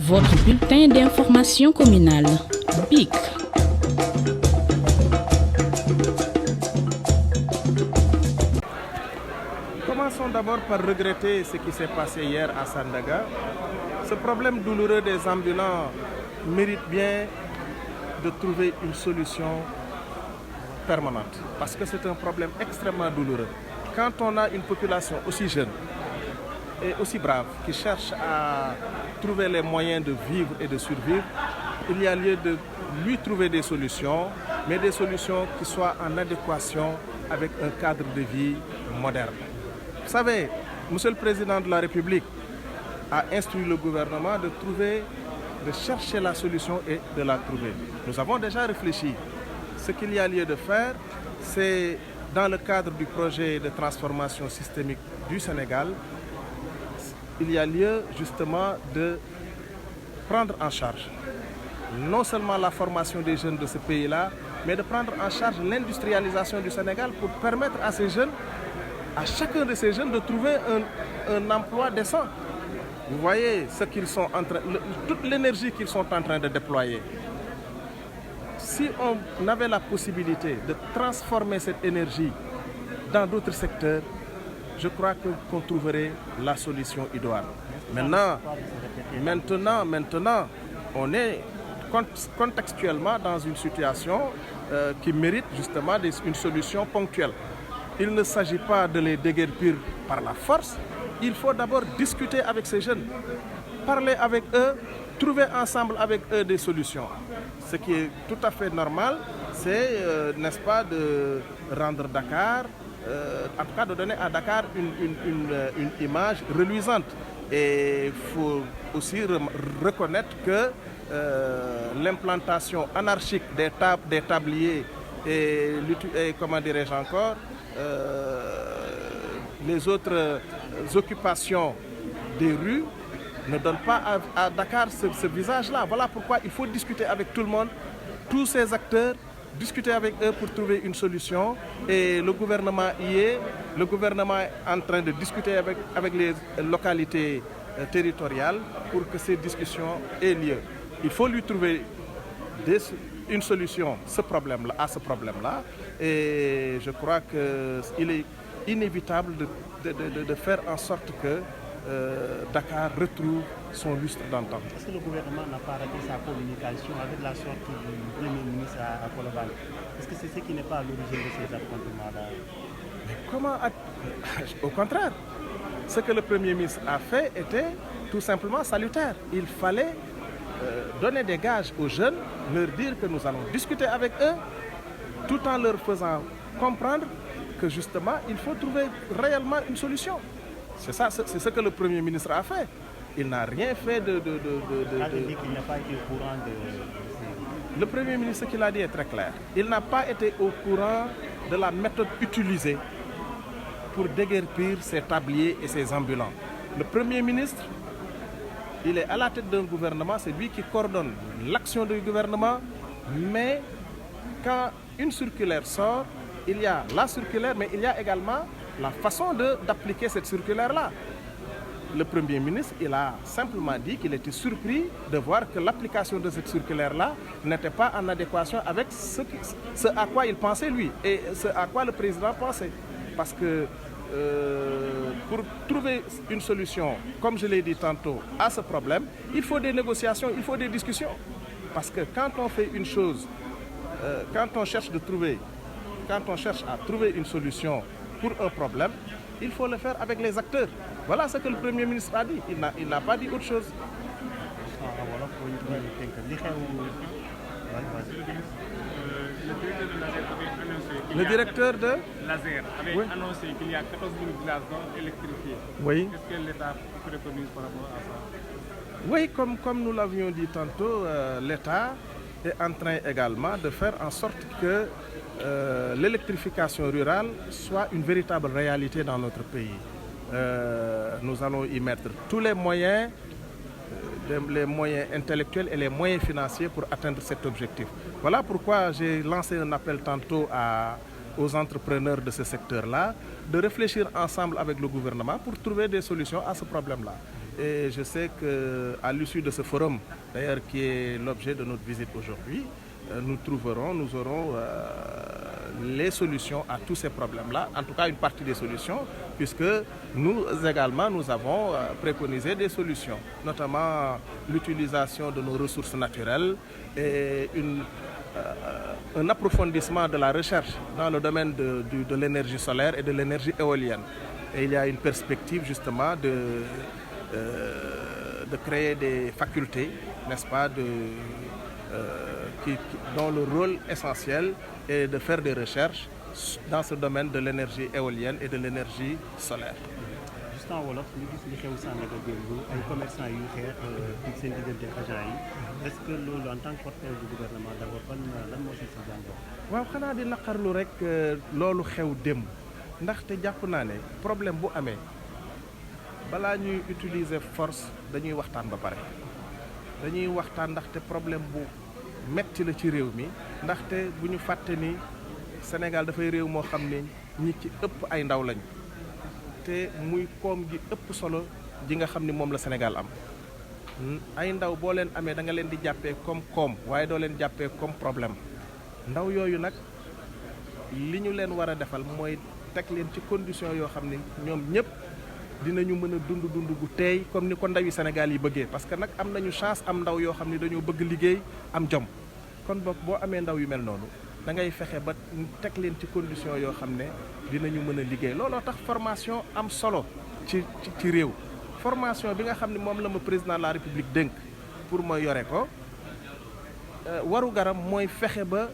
Votre bulletin d'information communale, BIC. Commençons d'abord par regretter ce qui s'est passé hier à Sandaga. Ce problème douloureux des ambulants mérite bien de trouver une solution permanente parce que c'est un problème extrêmement douloureux. Quand on a une population aussi jeune et aussi brave qui cherche à trouver les moyens de vivre et de survivre, il y a lieu de lui trouver des solutions, mais des solutions qui soient en adéquation avec un cadre de vie moderne. Vous savez, Monsieur le Président de la République a instruit le gouvernement de chercher la solution et de la trouver. Nous avons déjà réfléchi. Ce qu'il y a lieu de faire, c'est dans le cadre du projet de transformation systémique du Sénégal, il y a lieu justement de prendre en charge non seulement la formation des jeunes de ce pays-là, mais de prendre en charge l'industrialisation du Sénégal pour permettre à ces jeunes, à chacun de ces jeunes de trouver un emploi décent. Vous voyez ce qu'ils sont toute l'énergie qu'ils sont en train de déployer. Si on avait la possibilité de transformer cette énergie dans d'autres secteurs, je crois qu'on trouverait la solution idoine. Maintenant, on est contextuellement dans une situation qui mérite justement une solution ponctuelle. Il ne s'agit pas de les déguerpir par la force. Il faut d'abord discuter avec ces jeunes, parler avec eux, trouver ensemble avec eux des solutions. Ce qui est tout à fait normal, c'est, n'est-ce pas, de rendre Dakar, en tout cas de donner à Dakar une image reluisante. Et il faut aussi reconnaître que l'implantation anarchique des tabliers et comment dirais-je encore, les autres occupations des rues ne donnent pas à Dakar ce visage-là. Voilà pourquoi il faut discuter avec tout le monde, tous ces acteurs, discuter avec eux pour trouver une solution. Et le gouvernement y est. Le gouvernement est en train de discuter avec les localités territoriales pour que ces discussions aient lieu. Il faut lui trouver une solution à ce problème-là. Et je crois qu'il est inévitable de faire en sorte que Dakar retrouve son lustre d'antan. Est-ce que le gouvernement n'a pas raté sa communication avec la sortie du Premier ministre à Colobane? Est-ce que c'est ce qui n'est pas à l'origine de ces affrontements-là? Mais comment Au contraire, ce que le Premier ministre a fait était tout simplement salutaire. Il fallait donner des gages aux jeunes, leur dire que nous allons discuter avec eux, tout en leur faisant comprendre que justement, il faut trouver réellement une solution. C'est ça, c'est ce que le Premier ministre a fait. Il n'a rien fait de... Il n'a pas été au courant de... Le Premier ministre, ce qu'il a dit est très clair. Il n'a pas été au courant de la méthode utilisée pour déguerpir ces tabliers et ces ambulants. Le Premier ministre, il est à la tête d'un gouvernement, c'est lui qui coordonne l'action du gouvernement, mais quand une circulaire sort, il y a la circulaire, mais il y a également la façon d'appliquer cette circulaire-là. Le Premier ministre, il a simplement dit qu'il était surpris de voir que l'application de cette circulaire-là n'était pas en adéquation avec ce à quoi il pensait lui et ce à quoi le président pensait. Parce que pour trouver une solution, comme je l'ai dit tantôt, à ce problème, il faut des négociations, il faut des discussions. Parce que quand on fait une chose, quand on cherche à trouver une solution pour un problème, il faut le faire avec les acteurs. Voilà ce que le Premier ministre a dit. Il n'a pas dit autre chose. Le directeur de Laser avait annoncé qu'il y a 14 000 villages électrifiés. Oui. Qu'est-ce que l'État préconise par rapport à ça? Oui, comme nous l'avions dit tantôt, l'État est en train également de faire en sorte que l'électrification rurale soit une véritable réalité dans notre pays. Nous allons y mettre tous les moyens intellectuels et les moyens financiers pour atteindre cet objectif. Voilà pourquoi j'ai lancé un appel tantôt aux entrepreneurs de ce secteur-là de réfléchir ensemble avec le gouvernement pour trouver des solutions à ce problème-là. Et je sais qu'à l'issue de ce forum, d'ailleurs qui est l'objet de notre visite aujourd'hui, nous aurons les solutions à tous ces problèmes-là, en tout cas une partie des solutions, puisque nous également, nous avons préconisé des solutions, notamment l'utilisation de nos ressources naturelles et un approfondissement de la recherche dans le domaine de l'énergie solaire et de l'énergie éolienne. Et il y a une perspective justement de créer des facultés, n'est-ce pas, dont le rôle essentiel est de faire des recherches dans ce domaine de l'énergie éolienne et de l'énergie solaire. juste en wolof ñu gis li xew Sandaga démb ay commerçants yu xeex ci seen diggante agents yi est-ce que loolu en tant que porte-parole du gouvernement d'abord lan moo si jàngat. waaw xanaa di naqarlu rek loolu xew démb ndaxte jàpp naa ne problème bu amee balaa ñuy utiliser force dañuy waxtaan ba pare dañuy waxtaan ndaxte problème bu metti la ci réew mi ndaxte bu ñu fàtte ni Sénégal dafay réew moo xam ne ñi ci ëpp ay ndaw lañu te muy koom gi ëpp solo ji nga xam ni moom la Sénégal am ay ndaw boo leen amee da nga leen di jàppee comme koom waaye doo leen jàppee comme problème ndaw yooyu nag li ñu leen war a defal mooy teg leen ci condition yoo xam ne ñoom ñëpp dinañu mën a dund gu teey comme ni ko ndawi Sénégal yi bëggee parce que nag am nañu chance am ndaw yoo xam ne dañoo bëgg liggéey am jom kon boog boo amee ndaw yu mel noonu da ngay fexe ba teg leen ci condition yoo xam ne dinañu mën a liggéey looloo tax formation am solo ci réew formation bi nga xam ne moom la ma président de la République dénk pour ma yore ko waru garam mooy fexe ba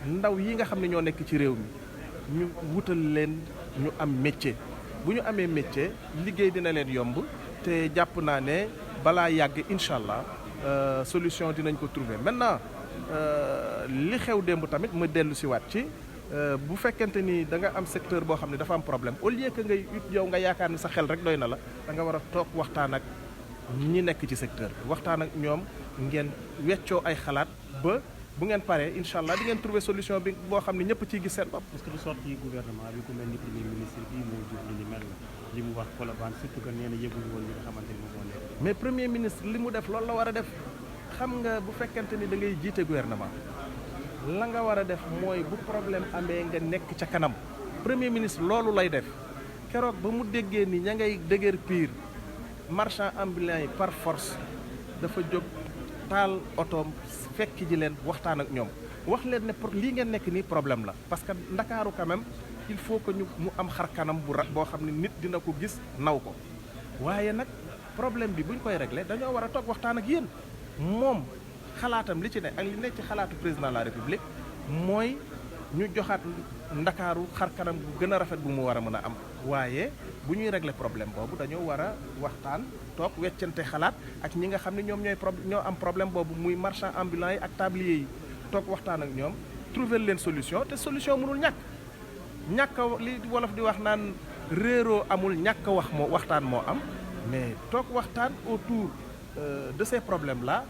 ndaw yi nga xam ne ñoo nekk ci réew mi ñu wutal leen ñu am métier bu ñu amee métier liggéey dina leen yomb te jàpp naa ne balaa yàgg incha allah solution dinañ ko trouver maintenant li xew démb tamit ma dellu si waat ci bu fekkente ni da nga am secteur boo xam ne dafa am problème au lieu que ngay yow nga yaakaar ni sa xel rek doy na la da nga war a toog waxtaan ak ñi nekk ci secteur bi waxtaan ak ñoom ngeen weccoo ay xalaat ba bu ngeen paree incha allah di ngeen trouver solution bi boo xam ne ñëpp ciy gis seen bopp. parce que du sorti gouvernement bi ku mel ni premier ministre bi moo jur li mel li mu wax Colobane surtout que nee na yëgul woon li nga xamante ni moom moo nekk. mais premier ministre li mu def loolu la war a def xam nga bu fekkente ni da ngay jiite gouvernement la nga war a def mooy bu problème amee nga nekk ca kanam premier ministre loolu lay def keroog ba mu déggee ni ña ngay dëgër piir marchand ambulant yi par force dafa jóg taal otoom fekk ji leen waxtaan ak ñoom wax leen ne lii ngeen nekk nii problème la parce que Ndakaaru quand même il faut que mu am xar kanam boo xam ne nit dina ko gis naw ko waaye nag problème bi bu ñu koy régler dañoo war a toog waxtaan ak yéen moom xalaatam li ci ne ak li nekk ci xalaatu président de la République mooy ñu joxaat Ndakaaru xar kanam bu gën a rafet bu mu war a mën a am waaye bu ñuy régler problème boobu dañoo war a waxtaan toog weccante xalaat ak ñi nga xam ne ñoom ñoo am problème boobu muy marchand ambulant yi ak tablier yi toog waxtaan ak ñoom trouver leen solution te solution mënul ñàkk li wolof di wax naan réeroo amul ñàkk waxtaan moo am mais toog waxtaan autour de ces problèmes là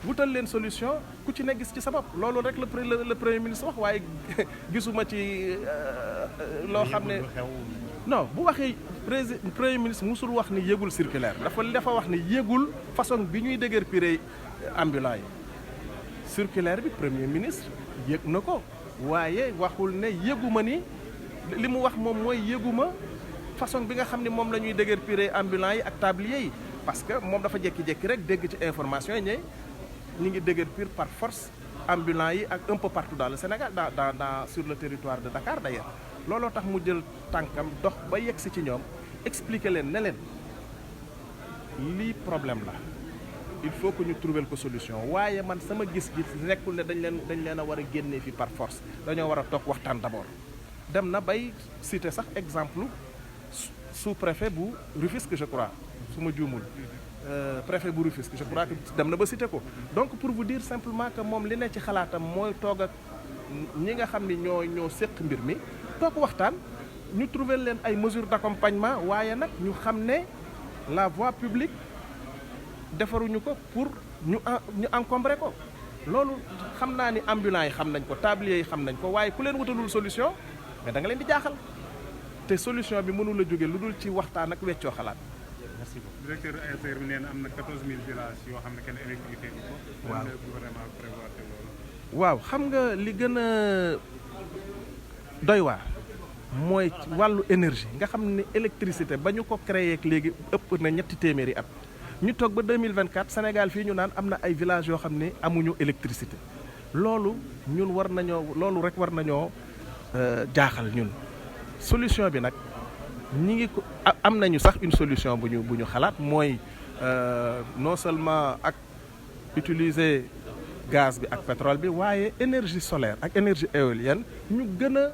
wutal leen solution ku ci ne gis ci sa bopp loolu rek le premier ministre wax waaye gisuma ci loo xam ne non bu waxee premier ministre musul wax ni yëgul circulaire dafa wax ni yëgul façon bi ñuy déguerpir ambulant yi circulaire bi premier ministre yëg na ko waaye waxul ne yëguma ni li mu wax moom mooy yëguma façon bi nga xam ne moom la ñuy déguerpir ambulant yi ak tablier yi parce que moom dafa jékki-jékki rek dégg ci information yi ñu ngi déguerpir par force ambulants yi ak un peu partout dans le Sénégal dans sur le territoire de Dakar d'ailleurs looloo tax mu jël tànkam dox ba yegsi ci ñoom expliquer leen ne leen lii problème la il faut que ñu trouver ko solution waaye man sama gis-gis nekkul ne dañ leen a war a génnee fi par force dañoo war a toog waxtaan d'abord dem na bay citer sax exemple sous-préfet bu Rufisque je crois su ma juumul préfet bu Rufisque je crois que dem na ba cité ko donc pour vous dire simplement que moom li ne ci xalaatam mooy toog ak ñi nga xam ni ñoo séq mbir mi toog waxtaan ñu trouver leen ay mesures d'accompagnement waaye nag ñu xam ne la voie publique defaruñu ko pour ñu encombrer ko loolu xam naa ni ambulants yi xam nañ ko tablier yi xam nañ ko waaye ku leen wutalul solution mais da nga leen di jaaxal te solution bi mënul a jóge lu dul ci waxtaan ak weccoo xalaat. merci beaucoup. directeur ASER bi nee na am na 14000 villages yoo xam ne kenn électricité bi ko. waaw lan la gouvernement prévoir te loolu. waaw xam nga li gën a doy waar mooy ci wàllu énergie nga xam ne électricité ba ñu ko créé ak léegi ëpp na ñetti téeméeri at ñu toog ba 2024 Sénégal fii ñu naan am na ay villages yoo xam ne amuñu électricité loolu ñun war nañoo loolu rek war nañoo jaaxal ñun solution bi nag ñi ngi ko am nañu sax une solution bu ñu xalaat mooy non seulement ak utiliser gaz bi ak pétrole bi waaye énergie solaire ak énergie éolienne ñu gën a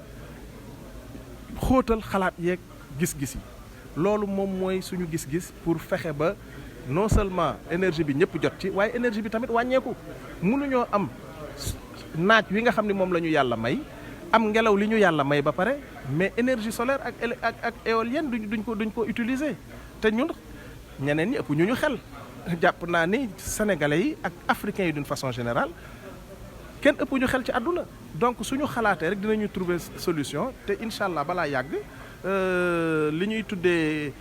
xóotal xalaat yeeg gis-gis yi loolu moom mooy suñu gis-gis pour fexe ba non seulement énergie bi ñëpp jot ci waaye énergie bi tamit wàññeeku mënuñoo am naaj wi nga xam ne moom la ñu yàlla may am ngelaw li ñu yàlla may ba pare mais énergie solaire ak éolienne duñ ko utiliser te ñun ñeneen ñi ëpp ñu xel jàpp naa ni sénégalais yi ak africains yi d'une façon générale kenn ëpp ñu xel ci àdduna donc suñu xalaatee rek dinañu trouver solution te incha allah balaa yàgg li ñuy tuddee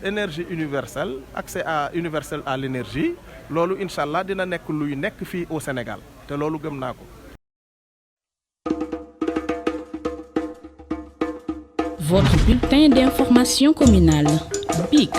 énergie universelle accès universel à l'énergie loolu incha allah dina nekk luy nekk fii au Sénégal te loolu gëm naa ko. Votre bulletin d'information communale, BIC.